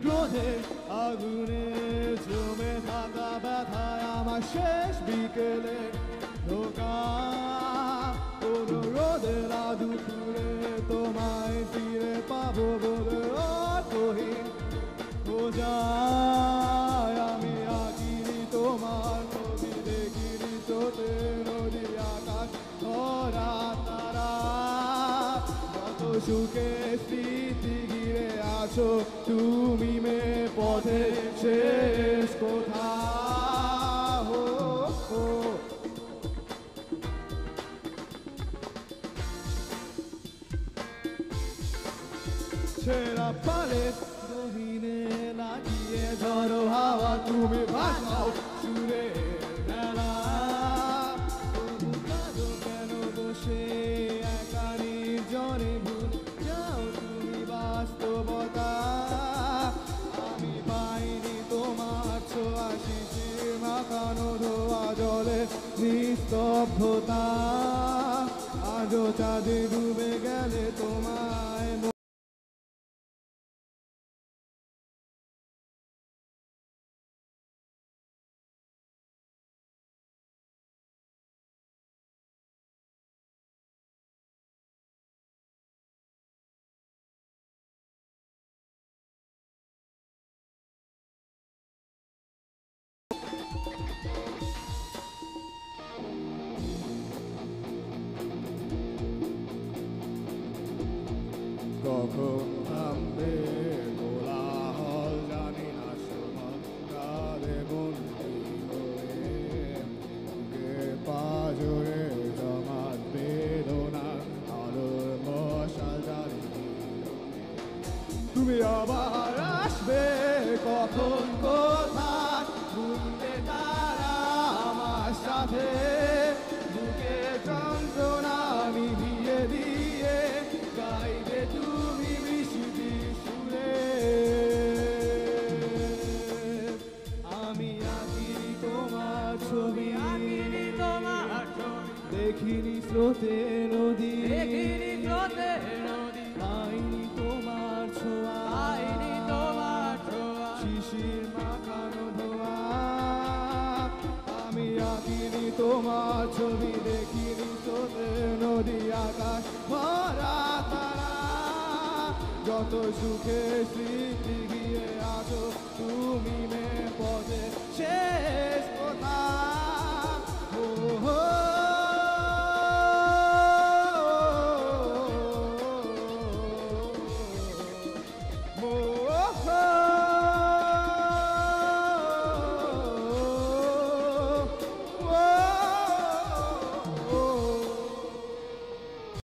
ক্রোধের আগুনে জমে থাকা ব্যথায় আমার শেষ বিকেলে ধোকা অনুরোধে দুপুরে তোমায় ফিরে পাবো বলে অর্থহীন বোঝায় আমি আঁকিনি তোমার ছবি দেখিনি চোখে নদী আকাশ ভরা তারা কত সুখে স্মৃতি ঘিরে আছো তুমি মে পথে শেষ কোথাও ছেঁড়া পালে গহীনে লাগিয়ে ঝড়ো হাওয়া তুমি ভাসাও সুরে বেলা কেন বসে একা নির্জনে ভুল যাও তুমি বাস্তবতা আমি পাইনি তোমার ছোঁয়া শিশির মাখানো ধোয়া জলে নিস্তব্ধতা আজও চাঁদে ডুবে গেলে তোমায় কখন থামবে কোলাহল জানি না সমাজে বন্দী হয়ে বুকে পাজরে জমাট বেদনা আলোর মশাল জানি তুমি আবার আসবে কখন কোথায় ঘুরতে তারা আমার সাথে বুকে যন্ত্রণা আমি দিয়ে দিয়ে গাইবে তুমি বৃষ্টি সুরে আমি আঁকিনি তোমার ছবি দেখিনি স্রোতে নদী আইনি তোমার ছোঁয়া শিশির মাখানো ধোয়া আমি আঁকিনি তোমার ছবি দেখিনি স্রোতে নদী আকাশ ভরা তারা যত সুখে স্মৃতি